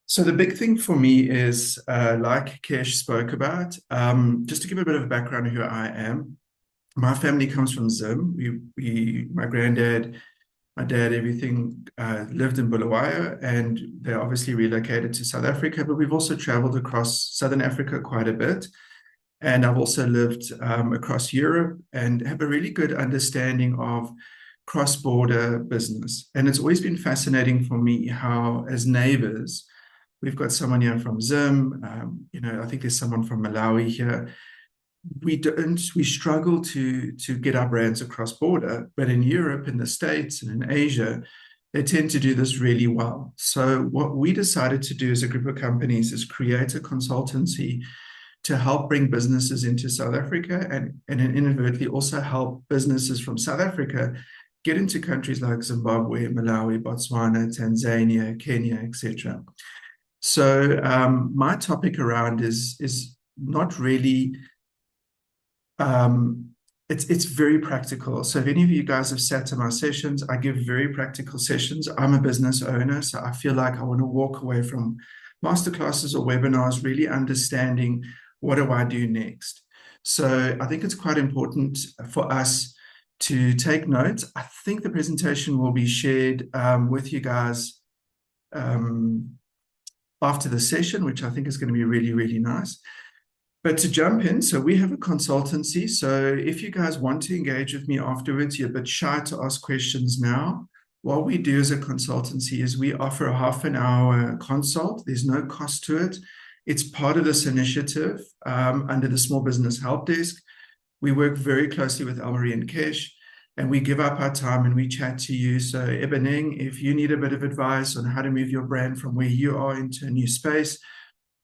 So the big thing for me is, like Kesh spoke about, just to give a bit of a background of who I am. My family comes from Zim. My granddad, my dad, everything lived in Bulawayo, and they obviously relocated to South Africa. But we've also traveled across Southern Africa quite a bit, and I've also lived across Europe and have a really good understanding of cross-border business. And it's always been fascinating for me how, as neighbors, we've got someone here from Zim. I think there's someone from Malawi here. We struggle to get our brands across border, but in Europe, in the States, and in Asia, they tend to do this really well. So what we decided to do as a group of companies is create a consultancy to help bring businesses into South Africa and inadvertently also help businesses from South Africa get into countries like Zimbabwe, Malawi, Botswana, Tanzania, Kenya, etc. So my topic around is not really it's very practical. So if any of you guys have sat in my sessions, I give very practical sessions. I'm a business owner, so I feel like I want to walk away from masterclasses or webinars really understanding what do I do next. So I think it's quite important for us to take notes. I think the presentation will be shared with you guys after the session, which I think is going to be really, really nice. But to jump in, so we have a consultancy. So if you guys want to engage with me afterwards, you're a bit shy to ask questions now. What we do as a consultancy is we offer a half an hour consult. There's no cost to it. It's part of this initiative under the Small Business Help Desk. We work very closely with Elmarie and Kesh, and we give up our time and we chat to you. So Ebening, if you need a bit of advice on how to move your brand from where you are into a new space,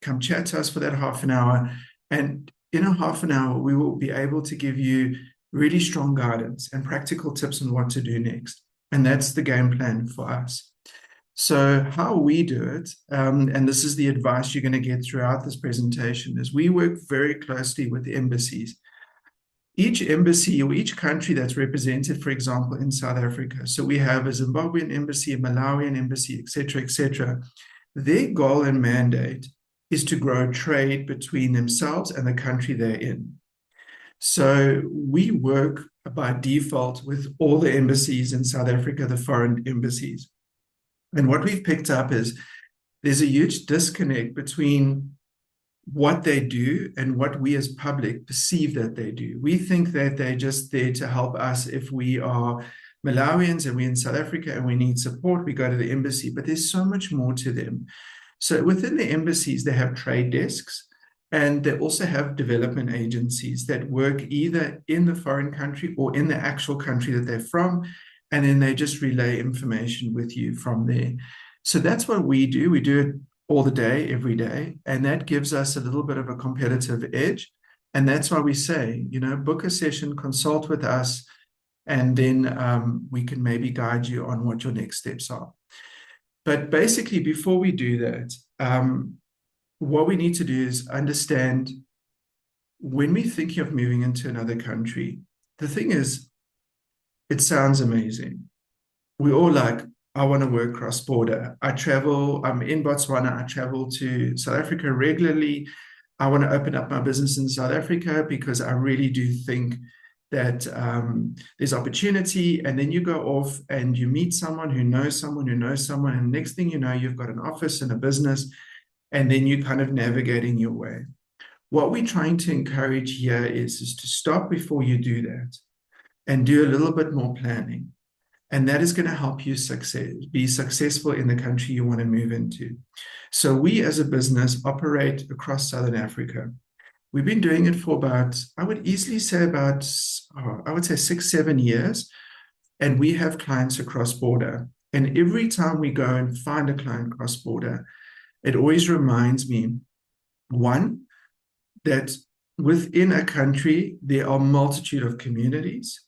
come chat to us for that half an hour. And in a half an hour, we will be able to give you really strong guidance and practical tips on what to do next. And that's the game plan for us. So how we do it, and this is the advice you're going to get throughout this presentation, is we work very closely with the embassies. Each embassy or each country that's represented, for example, in South Africa. So we have a Zimbabwean embassy, a Malawian embassy, etc., etc. Their goal and mandate is to grow trade between themselves and the country they're in. So we work by default with all the embassies in South Africa, the foreign embassies. And what we've picked up is there's a huge disconnect between what they do and what we as public perceive that they do. We think that they're just there to help us. If we are Malawians and we're in South Africa and we need support, we go to the embassy, but there's so much more to them. So within the embassies, they have trade desks, and they also have development agencies that work either in the foreign country or in the actual country that they're from, and then they just relay information with you from there. So that's what we do. We do it all the day, every day, and that gives us a little bit of a competitive edge. And that's why we say, book a session, consult with us, and then we can maybe guide you on what your next steps are. But basically, before we do that, what we need to do is understand when we're thinking of moving into another country, the thing is, it sounds amazing. We all like, I want to work cross-border. I'm in Botswana. I travel to South Africa regularly. I want to open up my business in South Africa because I really do think that there's opportunity. And then you go off and you meet someone who knows someone who knows someone. And next thing you know, you've got an office and a business, and then you're kind of navigating your way. What we're trying to encourage here is to stop before you do that and do a little bit more planning. And that is going to help you be successful in the country you want to move into. So we as a business operate across Southern Africa. We've been doing it for I would say 6, 7 years. And we have clients across border. And every time we go and find a client cross border, it always reminds me, one, that within a country, there are a multitude of communities.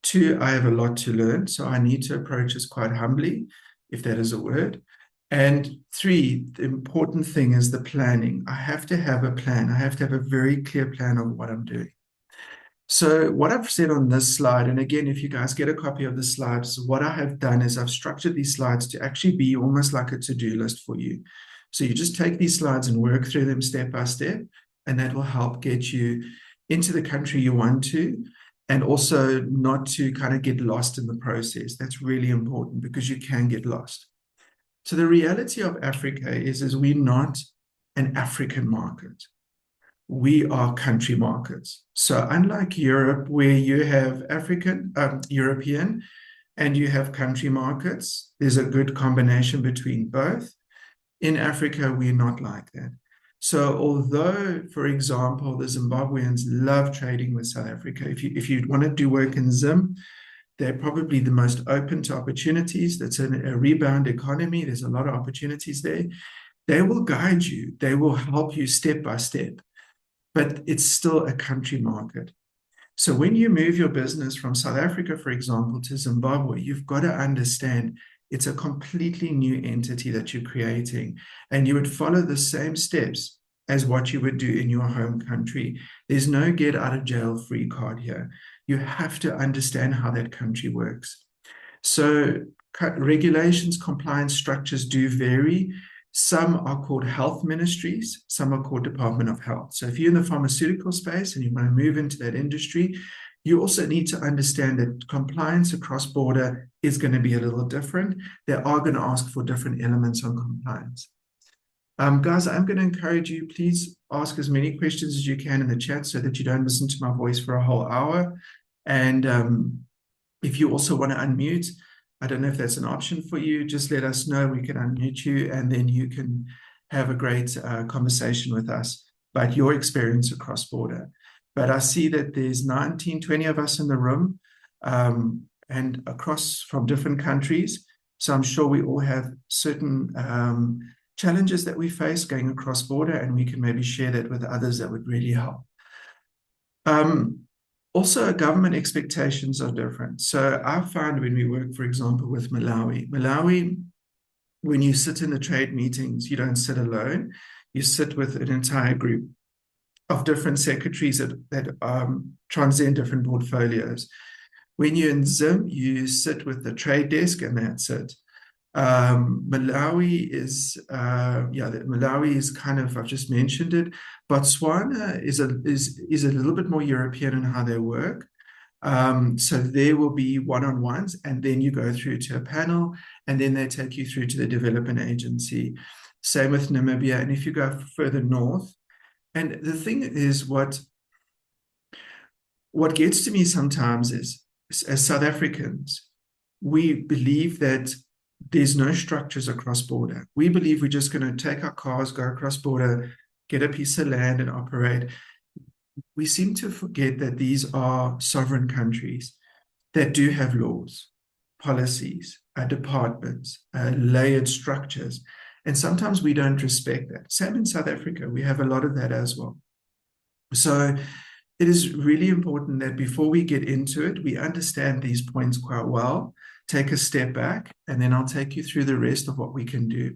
Two, I have a lot to learn, so I need to approach this quite humbly, if that is a word. And three, the important thing is the planning. I have to have a plan. I have to have a very clear plan of what I'm doing. So what I've said on this slide, and again, if you guys get a copy of the slides, what I have done is I've structured these slides to actually be almost like a to-do list for you. So you just take these slides and work through them step by step, and that will help get you into the country you want to, and also not to kind of get lost in the process. That's really important because you can get lost. So the reality of Africa is we're not an African market. We are country markets. So unlike Europe, where you have European, and you have country markets, there's a good combination between both. In Africa, we're not like that. So although, for example, the Zimbabweans love trading with South Africa, if you want to do work in Zim, they're probably the most open to opportunities. That's a rebound economy. There's a lot of opportunities there. They will guide you. They will help you step by step, but it's still a country market. So when you move your business from South Africa, for example, to Zimbabwe, you've got to understand it's a completely new entity that you're creating, and you would follow the same steps as what you would do in your home country. There's no get out of jail free card here. You have to understand how that country works. So regulations, compliance structures do vary. Some are called health ministries, some are called Department of Health. So if you're in the pharmaceutical space and you want to move into that industry, you also need to understand that compliance across border is going to be a little different. They are going to ask for different elements on compliance. Guys, I'm going to encourage you, please ask as many questions as you can in the chat so that you don't listen to my voice for a whole hour. And if you also want to unmute, I don't know if that's an option for you, just let us know. We can unmute you and then you can have a great conversation with us about your experience across border. But I see that there's 19, 20 of us in the room and across from different countries. So I'm sure we all have certain challenges that we face going across border, and we can maybe share that with others. That would really help. Also, government expectations are different. So I found when we work, for example, with Malawi, when you sit in the trade meetings, you don't sit alone. You sit with an entire group of different secretaries that transcend different portfolios. When you're in Zim, you sit with the trade desk, and that's it. Malawi is kind of, I've just mentioned it. Botswana is a little bit more European in how they work. So there will be one-on-ones, and then you go through to a panel, and then they take you through to the development agency. Same with Namibia. And if you go further north, and the thing is, what gets to me sometimes is, as South Africans, we believe that there's no structures across border. We believe we're just going to take our cars, go across border, get a piece of land and operate. We seem to forget that these are sovereign countries that do have laws, policies, departments, layered structures. And sometimes we don't respect that. Same in South Africa, we have a lot of that as well. So it is really important that before we get into it, we understand these points quite well, take a step back, and then I'll take you through the rest of what we can do.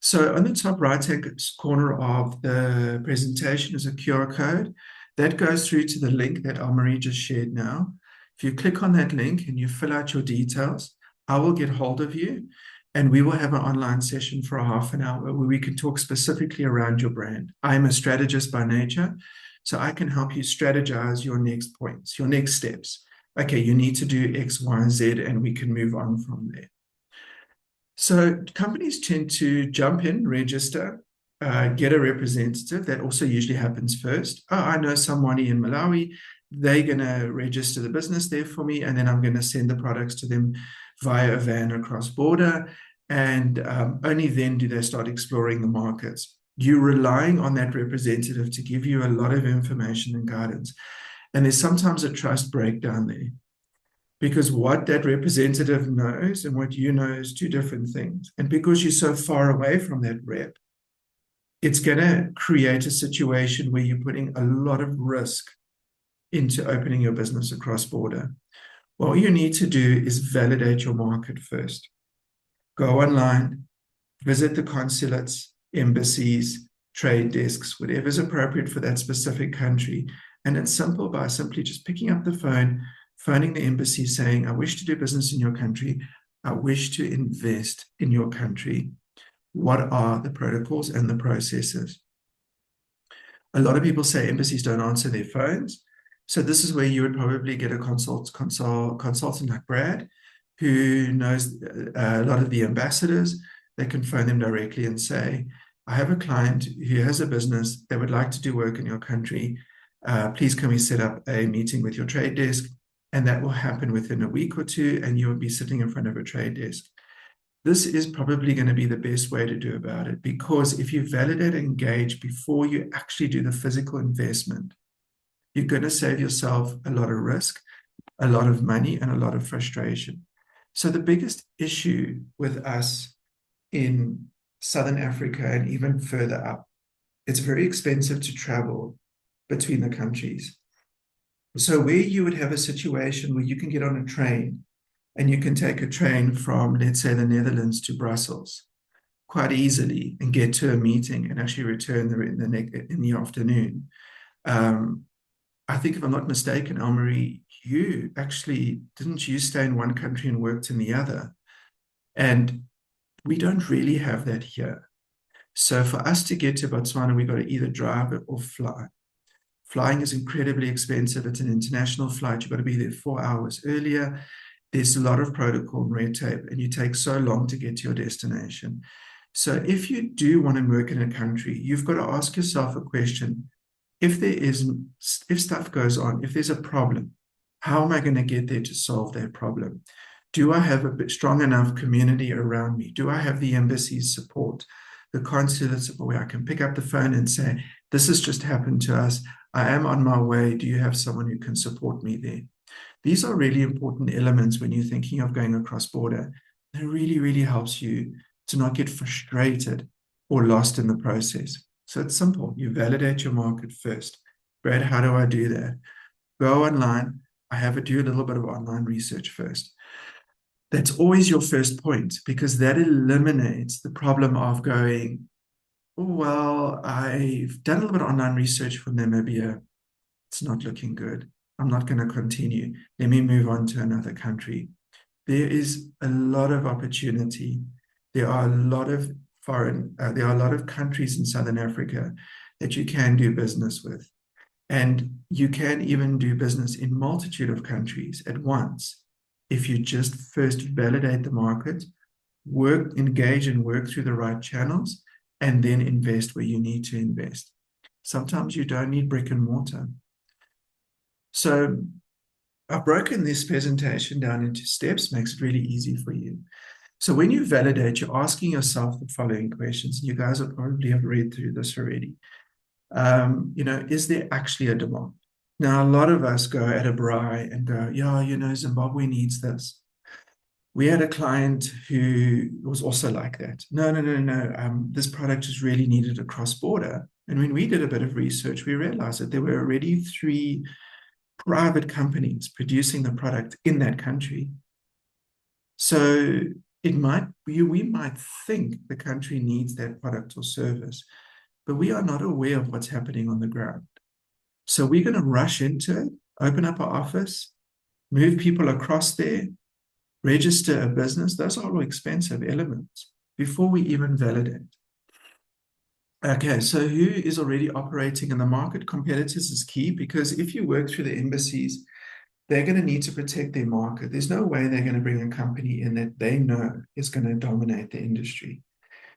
So on the top right-hand corner of the presentation is a QR code that goes through to the link that Marie just shared now. If you click on that link and you fill out your details, I will get hold of you, and we will have an online session for a half an hour where we can talk specifically around your brand. I'm a strategist by nature, so I can help you strategize your next points, your next steps. Okay, you need to do X, Y, Z, and we can move on from there. So companies tend to jump in, register, get a representative. That also usually happens first. Oh, I know somebody in Malawi. They're going to register the business there for me, and then I'm going to send the products to them via a van across border. And only then do they start exploring the markets. You're relying on that representative to give you a lot of information and guidance. And there's sometimes a trust breakdown there, because what that representative knows and what you know is two different things. And because you're so far away from that rep, it's going to create a situation where you're putting a lot of risk into opening your business across border. What you need to do is validate your market first. Go online, visit the consulates, embassies, trade desks, whatever is appropriate for that specific country, And it's simple by simply just picking up the phone, phoning the embassy saying, I wish to do business in your country. I wish to invest in your country. What are the protocols and the processes? A lot of people say embassies don't answer their phones. So this is where you would probably get a consultant like Brad, who knows a lot of the ambassadors. They can phone them directly and say, I have a client who has a business. They would like to do work in your country. Please can we set up a meeting with your trade desk? And that will happen within a week or two, and you will be sitting in front of a trade desk. This is probably going to be the best way to do about it, because if you validate and engage before you actually do the physical investment, you're going to save yourself a lot of risk, a lot of money, and a lot of frustration. So the biggest issue with us in Southern Africa and even further up, it's very expensive to travel between the countries. So where you would have a situation where you can get on a train and you can take a train from, let's say, the Netherlands to Brussels quite easily and get to a meeting and actually return in the afternoon. I think, if I'm not mistaken, Elmarie, didn't you stay in one country and worked in the other? And we don't really have that here. So for us to get to Botswana, we've got to either drive or fly. Flying is incredibly expensive. It's an international flight. You've got to be there 4 hours earlier. There's a lot of protocol and red tape, and you take so long to get to your destination. So if you do want to work in a country, you've got to ask yourself a question. If stuff goes on, if there's a problem, how am I going to get there to solve that problem? Do I have a strong enough community around me? Do I have the embassy's support, the consulate support, where I can pick up the phone and say, this has just happened to us. I am on my way. Do you have someone who can support me there? These are really important elements when you're thinking of going across border. It really, really helps you to not get frustrated or lost in the process. So it's simple. You validate your market first. Brad, how do I do that? Go online. Do a little bit of online research first. That's always your first point, because that eliminates the problem of going, oh, well, I've done a little bit of online research for Namibia. It's not looking good. I'm not going to continue. Let me move on to another country. There is a lot of opportunity. There are a lot of countries in Southern Africa that you can do business with. And you can even do business in multitude of countries at once if you just first validate the market, engage and work through the right channels, and then invest where you need to invest. Sometimes you don't need brick and mortar. So I've broken this presentation down into steps, makes it really easy for you. So when you validate, you're asking yourself the following questions. You guys will probably have read through this already. Is there actually a demand? Now, a lot of us go at a braai and go, yeah, Zimbabwe needs this. We had a client who was also like that. No. This product is really needed across border. And when we did a bit of research, we realized that there were already 3 private companies producing the product in that country. So we might think the country needs that product or service, but we are not aware of what's happening on the ground. So we're going to rush into it, open up our office, move people across there, register a business. Those are all expensive elements before we even validate. Okay, so who is already operating in the market? Competitors is key, because if you work through the embassies, they're going to need to protect their market. There's no way they're going to bring a company in that they know is going to dominate the industry.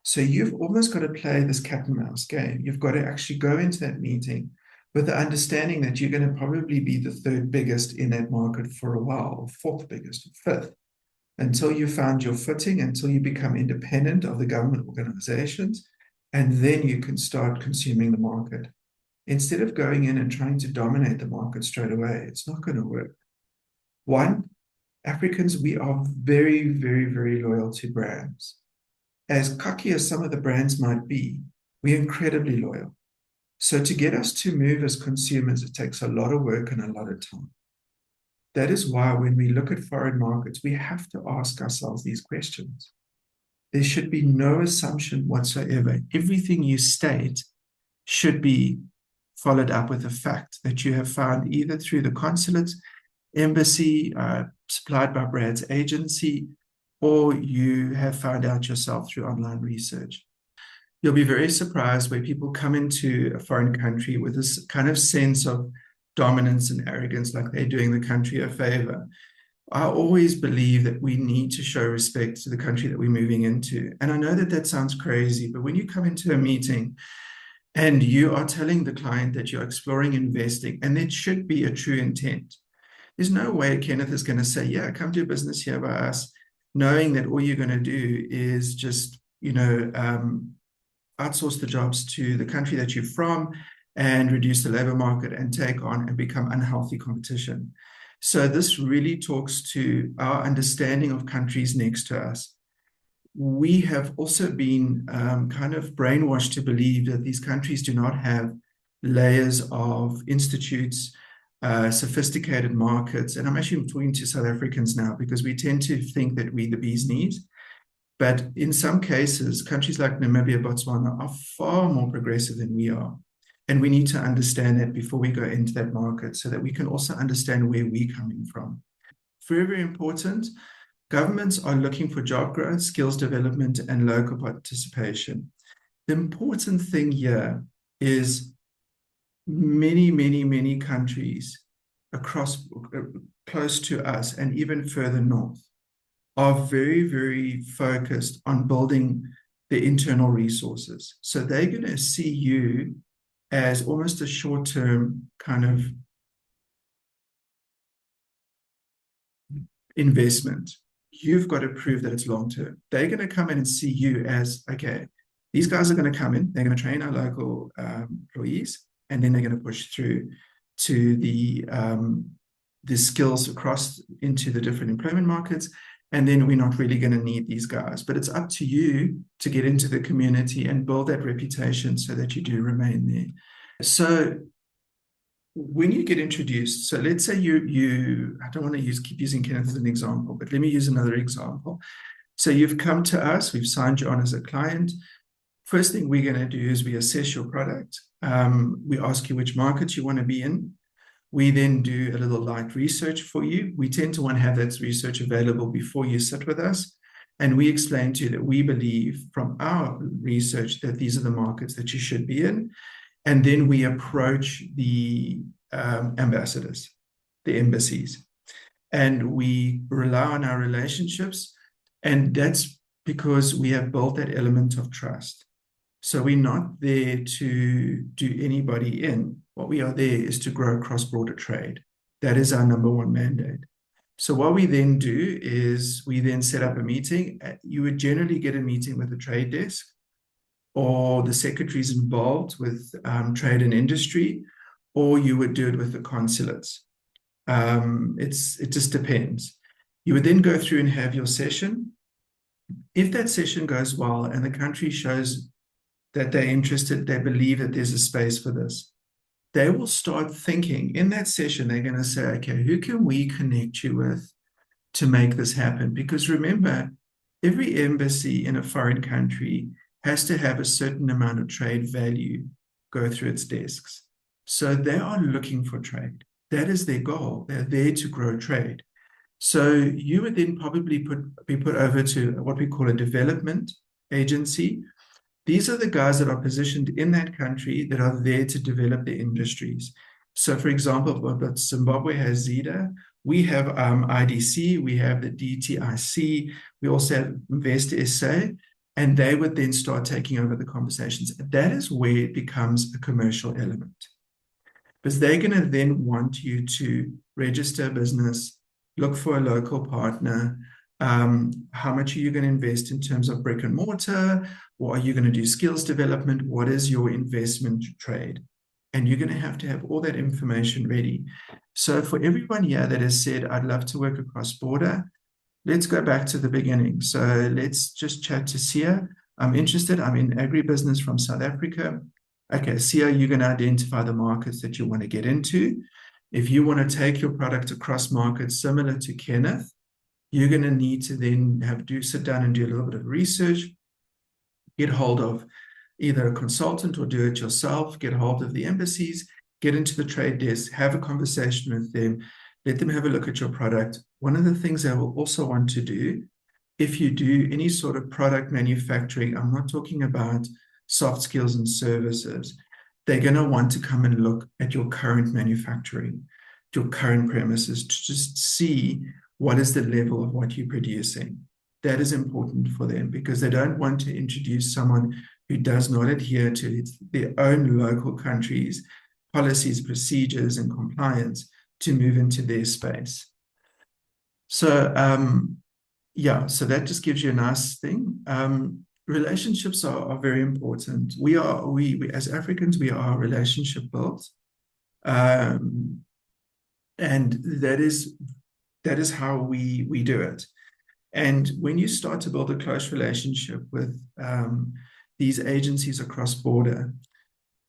So you've almost got to play this cat and mouse game. You've got to actually go into that meeting with the understanding that you're going to probably be the 3rd biggest in that market for a while, or 4th biggest, or 5th, until you found your footing, until you become independent of the government organizations, and then you can start consuming the market. Instead of going in and trying to dominate the market straight away, it's not going to work. One, Africans, we are very, very, very loyal to brands. As cocky as some of the brands might be, we're incredibly loyal. So to get us to move as consumers, it takes a lot of work and a lot of time. That is why when we look at foreign markets, we have to ask ourselves these questions. There should be no assumption whatsoever. Everything you state should be followed up with a fact that you have found either through the consulate, embassy, supplied by Brad's agency, or you have found out yourself through online research. You'll be very surprised where people come into a foreign country with this kind of sense of dominance and arrogance, like they're doing the country a favor. I always believe that we need to show respect to the country that we're moving into. And I know that that sounds crazy, but when you come into a meeting and you are telling the client that you're exploring investing, and it should be a true intent, there's no way Kenneth is going to say, yeah, come do business here by us, knowing that all you're going to do is just, outsource the jobs to the country that you're from and reduce the labor market and take on and become unhealthy competition. So this really talks to our understanding of countries next to us. We have also been kind of brainwashed to believe that these countries do not have layers of institutes, sophisticated markets. And I'm actually talking to South Africans now because we tend to think that we the bee's knees. But in some cases, countries like Namibia, Botswana are far more progressive than we are. And we need to understand that before we go into that market so that we can also understand where we're coming from. Very, very important. Governments are looking for job growth, skills development, and local participation. The important thing here is many countries across close to us and even further north are very, very focused on building the internal resources. So they're going to see you as almost a short-term kind of investment. You've got to prove that it's long-term. They're going to come in and see you as, okay, these guys are going to come in, they're going to train our local employees, and then they're going to push through to the skills across into the different employment markets. And then we're not really going to need these guys. But it's up to you to get into the community and build that reputation so that you do remain there. So when you get introduced, so let's say I don't want to keep using Kenneth as an example, but let me use another example. So you've come to us, we've signed you on as a client. First thing we're going to do is we assess your product. We ask you which markets you want to be in. We then do a little light research for you. We tend to want to have that research available before you sit with us. And we explain to you that we believe from our research that these are the markets that you should be in. And then we approach the ambassadors, the embassies, and we rely on our relationships. And that's because we have built that element of trust. So we're not there to do anybody in. What we are there is to grow cross-border trade. That is our number one mandate. So what we then do is we then set up a meeting. You would generally get a meeting with the trade desk or the secretaries involved with trade and industry, or you would do it with the consulates. It just depends. You would then go through and have your session. If that session goes well and the country shows that they're interested, they believe that there's a space for this, they will start thinking in that session, they're going to say, okay, who can we connect you with to make this happen? Because remember, every embassy in a foreign country has to have a certain amount of trade value go through its desks. So they are looking for trade. That is their goal. They're there to grow trade. So you would then probably be put over to what we call a development agency. These are the guys that are positioned in that country that are there to develop the industries. So, for example, what Zimbabwe has ZEDA, we have IDC, we have the DTIC, we also have Invest SA, and they would then start taking over the conversations. That is where it becomes a commercial element. Because they're going to then want you to register a business, look for a local partner. How much are you going to invest in terms of brick and mortar? Or are you going to do skills development? What is your investment trade? And you're going to have all that information ready. So for everyone here that has said, I'd love to work across border, let's go back to the beginning. So let's just chat to Sia. I'm interested. I'm in agribusiness from South Africa. Okay, Sia, you're going to identify the markets that you want to get into. If you want to take your product across markets similar to Kenneth, you're going to need to then sit down and do a little bit of research, get hold of either a consultant or do it yourself, get hold of the embassies, get into the trade desk, have a conversation with them, let them have a look at your product. One of the things they will also want to do, if you do any sort of product manufacturing, I'm not talking about soft skills and services, they're going to want to come and look at your current manufacturing, your current premises, to just see what is the level of what you're producing. That is important for them because they don't want to introduce someone who does not adhere to their own local country's policies, procedures, and compliance to move into their space. So, yeah, so that just gives you a nice thing. Relationships are very important. We as Africans, we are relationship built. And that is how we do it. And when you start to build a close relationship with these agencies across border,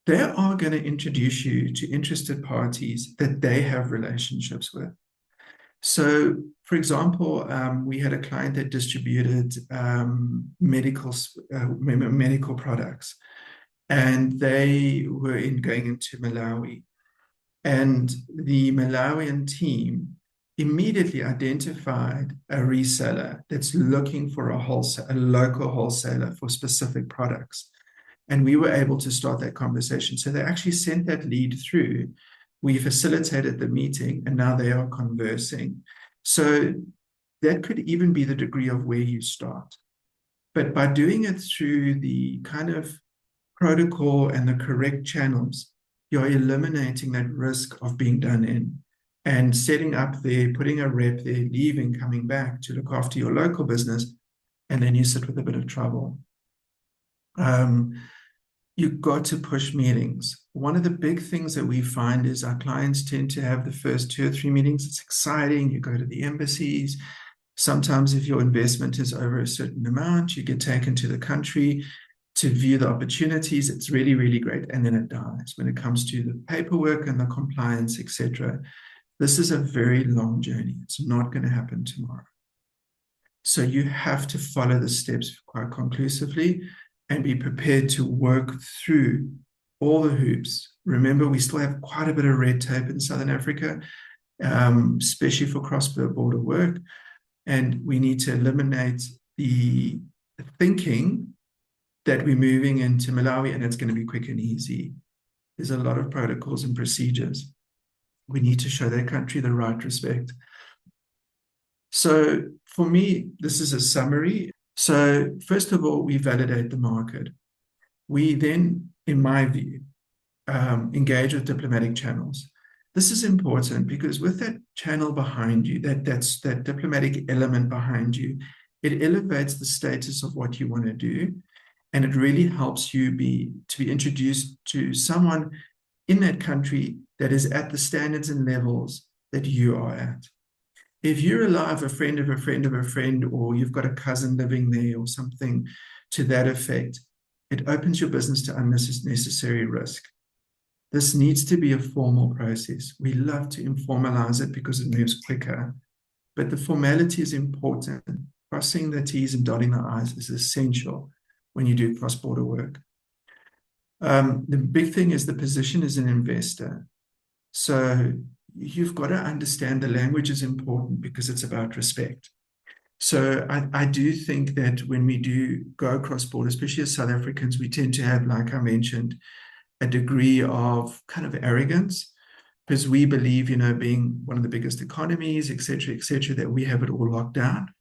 they are going to introduce you to interested parties that they have relationships with. So, for example, we had a client that distributed medical products, and they were going into Malawi. And the Malawian team immediately identified a reseller that's looking for a local wholesaler for specific products. And we were able to start that conversation. So they actually sent that lead through. We facilitated the meeting, and now they are conversing. So that could even be the degree of where you start. But by doing it through the kind of protocol and the correct channels, you're eliminating that risk of being done in and setting up there, putting a rep there, leaving, coming back to look after your local business, and then you sit with a bit of trouble. You've got to push meetings. One of the big things that we find is our clients tend to have the first 2 or 3 meetings. It's exciting. You go to the embassies. Sometimes if your investment is over a certain amount, you get taken to the country to view the opportunities. It's really, really great. And then it dies when it comes to the paperwork and the compliance, etc. This is a very long journey. It's not going to happen tomorrow. So you have to follow the steps quite conclusively and be prepared to work through all the hoops. Remember, we still have quite a bit of red tape in Southern Africa, especially for cross-border work. And we need to eliminate the thinking that we're moving into Malawi and it's going to be quick and easy. There's a lot of protocols and procedures. We need to show that country the right respect. So for me, this is a summary. So first of all, we validate the market. We then, in my view, engage with diplomatic channels. This is important because with that channel behind you, that diplomatic element behind you, it elevates the status of what you want to do, and it really helps you to be introduced to someone in that country that is at the standards and levels that you are at. If you rely on a friend of a friend of a friend, or you've got a cousin living there or something to that effect, it opens your business to unnecessary risk. This needs to be a formal process. We love to informalize it because it moves quicker, but the formality is important. Crossing the T's and dotting the I's is essential when you do cross-border work. The big thing is the position as an investor. So you've got to understand the language is important because it's about respect. So I do think that when we do go across border, especially as South Africans, we tend to have, like I mentioned, a degree of kind of arrogance because we believe, being one of the biggest economies, et cetera, that we have it all locked down.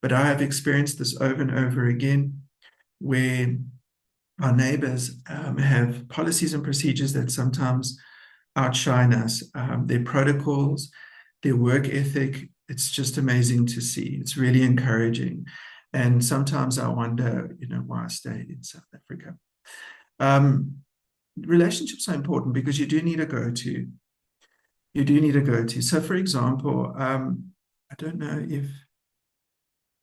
But I have experienced this over and over again where our neighbors have policies and procedures that sometimes outshine us, their protocols, their work ethic. It's just amazing to see. It's really encouraging. And sometimes I wonder, why I stayed in South Africa. Relationships are important because you do need a go-to. You do need a go-to. So, for example, I don't know if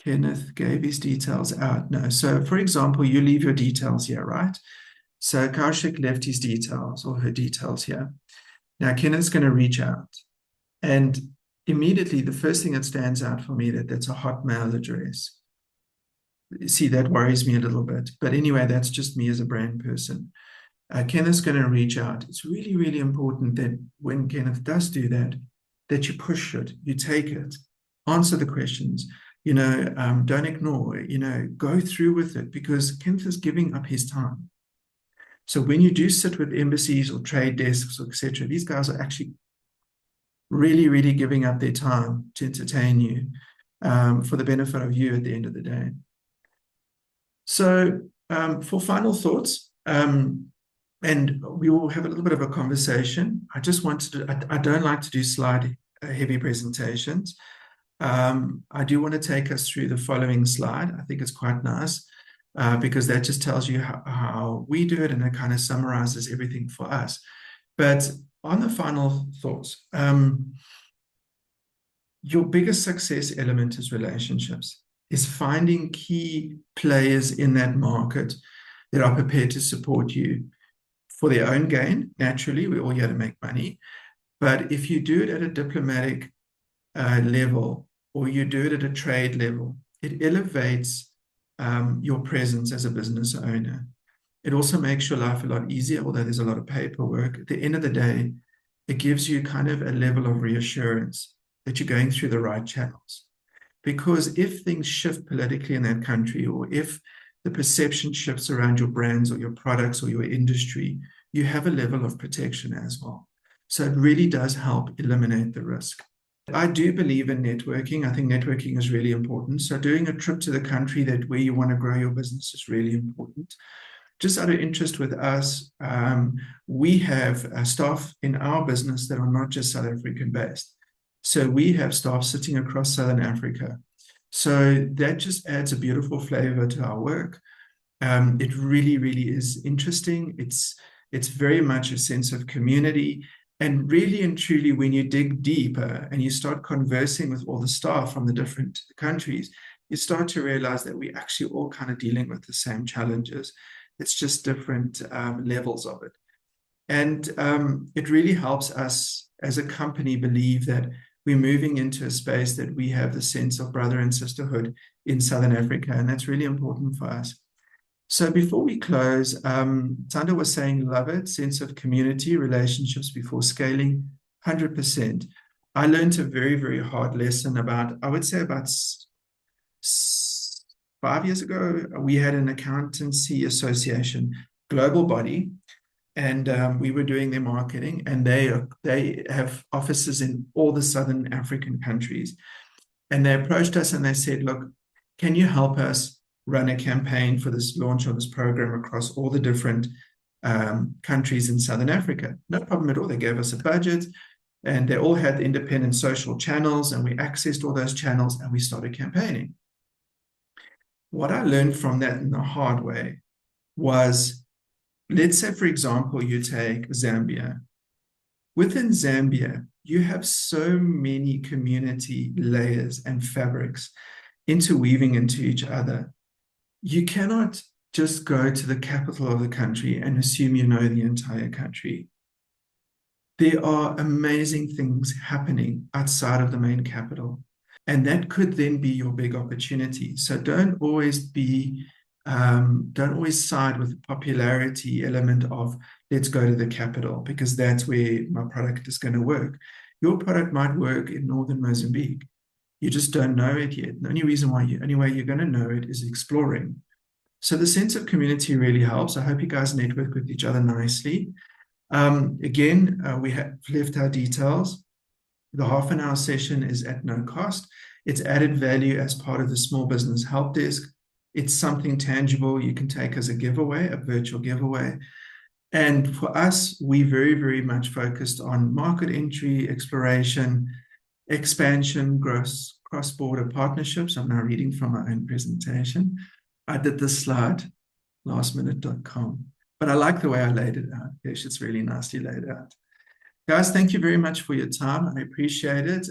Kenneth gave his details out. No. So, for example, you leave your details here, right? So Kaushik left his details or her details here. Now, Kenneth's going to reach out. And immediately, the first thing that stands out for me, that's a Hotmail address. See, that worries me a little bit. But anyway, that's just me as a brand person. Kenneth's going to reach out. It's really, really important that when Kenneth does do that, that you push it, you take it, answer the questions, don't ignore, go through with it, because Kenneth is giving up his time. So when you do sit with embassies or trade desks, or etc., these guys are actually really, really giving up their time to entertain you, for the benefit of you at the end of the day. So for final thoughts, and we will have a little bit of a conversation. I just wanted to, I don't like to do slide heavy presentations. I do want to take us through the following slide. I think it's quite nice because that just tells you how we do it, and it kind of summarizes everything for us. But on the final thoughts, your biggest success element is relationships, is finding key players in that market that are prepared to support you for their own gain. Naturally, we're all here to make money. But if you do it at a diplomatic level, or you do it at a trade level, it elevates your presence as a business owner. It also makes your life a lot easier, although there's a lot of paperwork. At the end of the day, it gives you kind of a level of reassurance that you're going through the right channels. Because if things shift politically in that country, or if the perception shifts around your brands or your products or your industry, you have a level of protection as well. So it really does help eliminate the risk. I do believe in networking. I think networking is really important. So doing a trip to the country that where you want to grow your business is really important. Just out of interest with us, we have staff in our business that are not just South African based. So we have staff sitting across Southern Africa. So that just adds a beautiful flavor to our work. It really, really is interesting. It's very much a sense of community. And really and truly, when you dig deeper and you start conversing with all the staff from the different countries, you start to realize that we're actually all kind of dealing with the same challenges. It's just different levels of it. And it really helps us as a company believe that we're moving into a space that we have the sense of brother and sisterhood in Southern Africa. And that's really important for us. So before we close, Tanda was saying, love it, sense of community, relationships before scaling, 100%. I learned a very, very hard lesson about, I would say about 5 years ago. We had an accountancy association, global body, and we were doing their marketing, and they have offices in all the Southern African countries. And they approached us and they said, look, can you help us run a campaign for this launch of this program across all the different countries in Southern Africa? No problem at all. They gave us a budget, and they all had independent social channels, and we accessed all those channels and we started campaigning. What I learned from that in the hard way was, let's say, for example, you take Zambia. Within Zambia, you have so many community layers and fabrics interweaving into each other. You cannot just go to the capital of the country and assume you know the entire country. There are amazing things happening outside of the main capital, and that could then be your big opportunity. So don't always side with the popularity element of let's go to the capital because that's where my product is going to work. Your product might work in northern Mozambique. You just don't know it yet. The only way you're going to know it is exploring. So the sense of community really helps. I hope you guys network with each other nicely. Again, we have left our details. The half-an-hour session is at no cost. It's added value as part of the small business help desk. It's something tangible you can take as a giveaway, a virtual giveaway. And for us, we very, very much focused on market entry, exploration, expansion, growth, cross-border partnerships. I'm now reading from my own presentation. I did this slide, lastminute.com, but I like the way I laid it out. Yes, it's really nicely laid out. Guys, thank you very much for your time. I appreciate it.